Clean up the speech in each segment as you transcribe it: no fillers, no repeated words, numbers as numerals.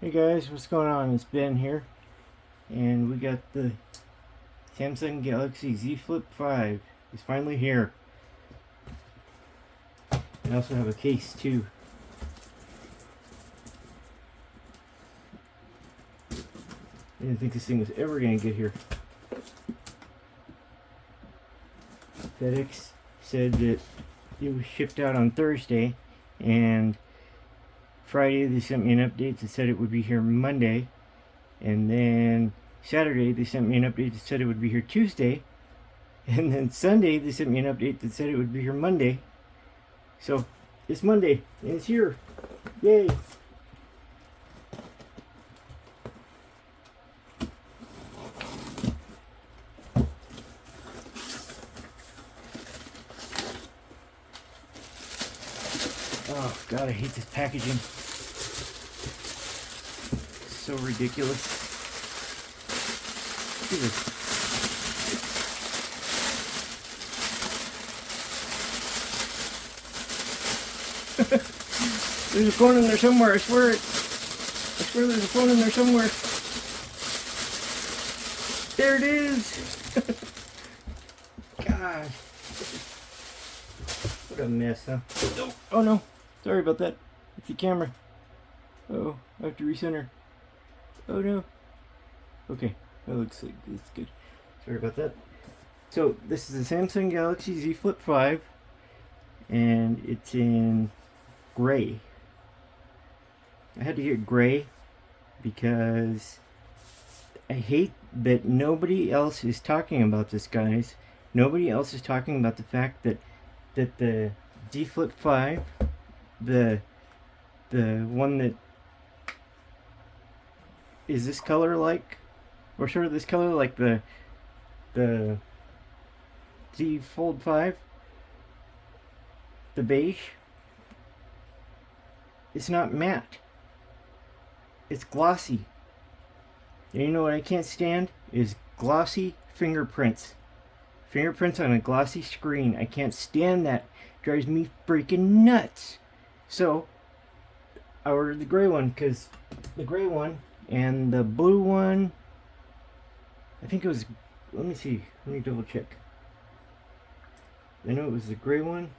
Hey guys, what's going on? It's Ben here, and we got the Samsung Galaxy Z Flip 5. It's finally here. I also have a case too. I didn't think this thing was ever going to get here. FedEx said that it was shipped out on Thursday, and Friday they sent me an update that said it would be here Monday, and then Saturday they sent me an update that said it would be here Tuesday, and then Sunday they sent me an update that said it would be here Monday. So it's Monday and it's here. Yay! Oh god, I hate this packaging. It's so ridiculous. Look at this. There's a phone in there somewhere, I swear it. I swear there's a phone in there somewhere. There it is! God. What a mess, huh? Oh, oh no. Sorry about that. It's the camera. Oh, I have to recenter. Oh no. Okay, that looks like it's good. Sorry about that. So, this is the Samsung Galaxy Z Flip 5. And it's in gray. I had to get gray because I hate that nobody else is talking about this, guys. Nobody else is talking about the fact that the Z Flip 5, the one that is this color like, or sort of this color like the Z Fold 5, the beige, it's not matte. It's glossy. And you know what I can't stand is glossy fingerprints. Fingerprints on a glossy screen. I can't stand that. It drives me freaking nuts. So I ordered the gray one because the gray one and the blue one, I think it was, let me see, let me double check. I know it was the gray one.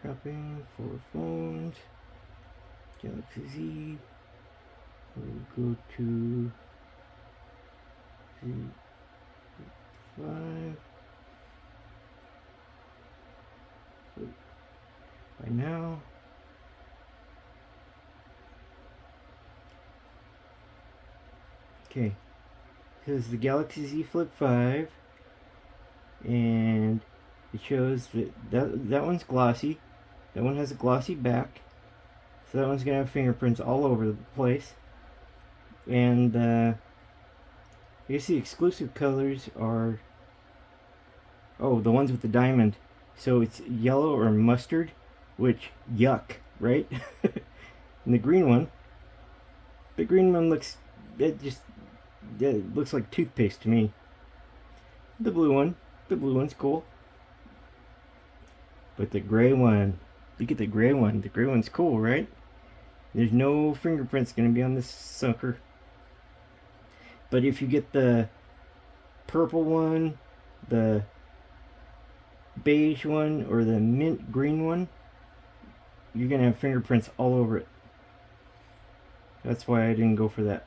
Shopping for phones, Galaxy Z. We'll go to Z5. By now. Okay, this is the Galaxy Z Flip 5, and it shows that one's glossy. That one has a glossy back, so that one's gonna have fingerprints all over the place. And I guess the exclusive colors are, oh, the ones with the diamond. So it's yellow or mustard, which yuck, right? And the green one looks, it looks like toothpaste to me. The blue one's cool. But the gray one, look at the gray one. The gray one's cool, right? There's no fingerprints going to be on this sucker. But if you get the purple one, the beige one, or the mint green one, you're going to have fingerprints all over it. That's why I didn't go for that.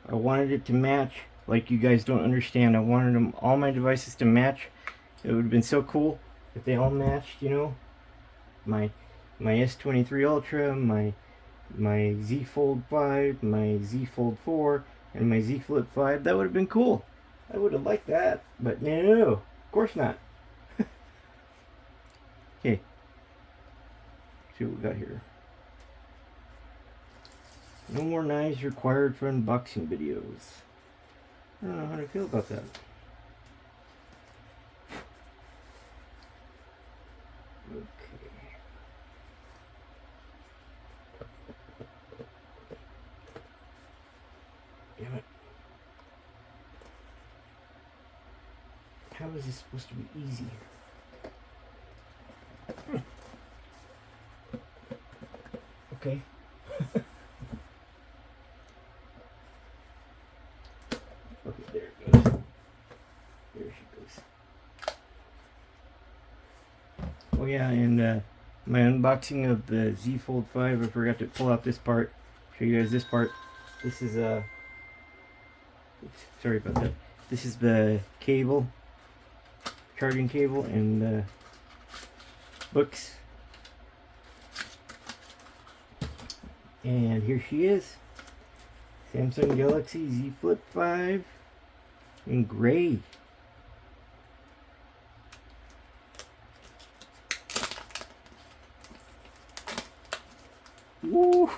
I wanted it to match, like you guys don't understand. I wanted all my devices to match. It would have been so cool if they all matched, you know. My S23 Ultra, my Z Fold 5, my Z Fold 4, and my Z Flip 5. That would have been cool. I would have liked that, but no, of course not. Okay, see what we got here. No more knives required for unboxing videos. I don't know how to feel about that. Okay. how is this supposed to be easy? Okay. Okay, there it goes. There she goes. Oh yeah, and my unboxing of the Z Fold 5, I forgot to pull out this part. Show you guys this part. This is sorry about that. This is the cable, charging cable, and the books. And here she is, Samsung Galaxy Z Flip 5 in gray. Woo!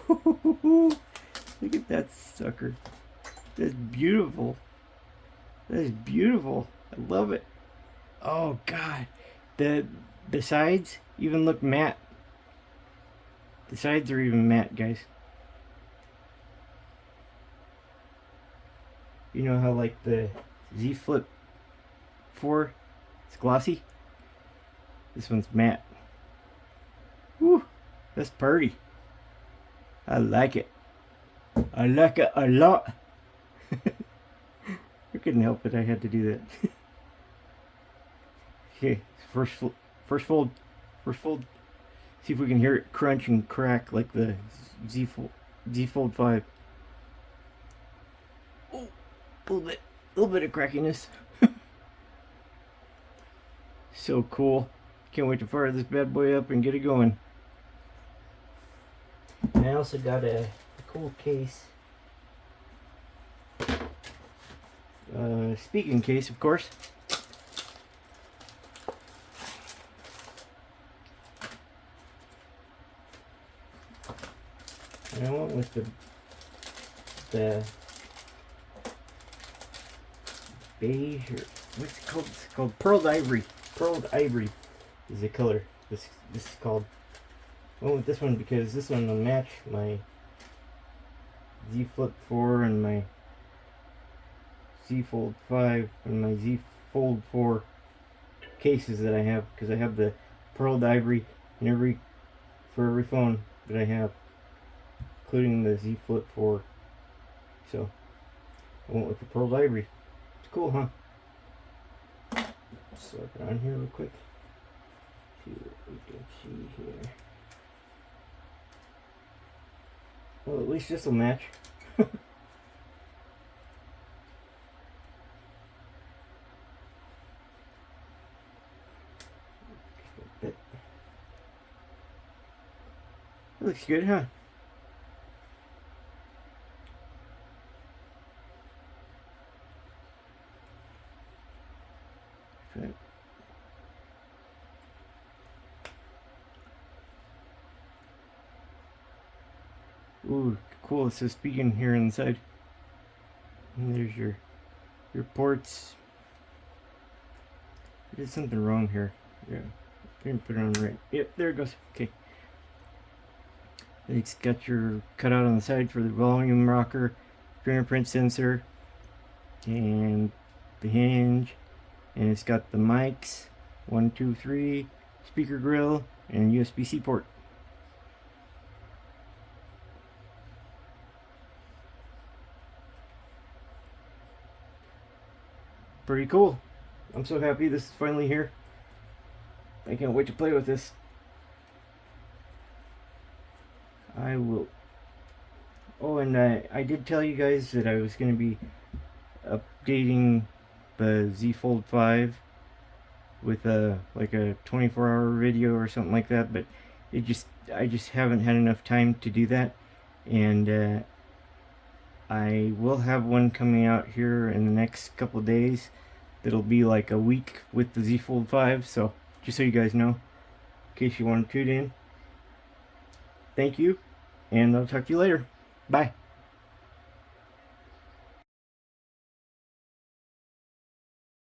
Look at that sucker. That's beautiful. That is beautiful. I love it. Oh God, the sides even look matte. The sides are even matte, guys. You know how like the Z Flip 4 is glossy? This one's matte. Woo! That's pretty. I like it. I like it a lot. I couldn't help it. I had to do that. Okay, first fold. See if we can hear it crunch and crack like the Z Fold 5. Oh, a little bit of crackiness. So cool. Can't wait to fire this bad boy up and get it going. And I also got a cool case. Speaking case, of course. And I went with the beige, or what's it called? It's called pearled ivory. Pearled ivory is the color. This is called. I went with this one because this one will match my Z Flip 4 and my Z Fold 5 and my Z Fold 4 cases that I have, because I have the pearled ivory in for every phone that I have, including the Z Flip 4. So I went with the pearled ivory. It's cool, huh? Slap it on here real quick. See what we can see here. Well, at least this will match. That looks good, huh? Okay. Ooh, cool. It says speaking here inside. And there's your ports. There's something wrong here. Yeah. Didn't put it on right. Yep, there it goes. Okay. It's got your cutout on the side for the volume rocker, fingerprint sensor, and the hinge. And it's got the mics, 1, 2, 3, speaker grill, and USB-C port. Pretty cool. I'm so happy this is finally here. I can't wait to play with this. I will. Oh, and I did tell you guys that I was going to be updating the Z Fold 5 with like a 24-hour video or something like that, but I just haven't had enough time to do that, and I will have one coming out here in the next couple of days. That'll be like a week with the Z Fold 5, so just so you guys know, in case you want to tune in. Thank you, and I'll talk to you later. Bye.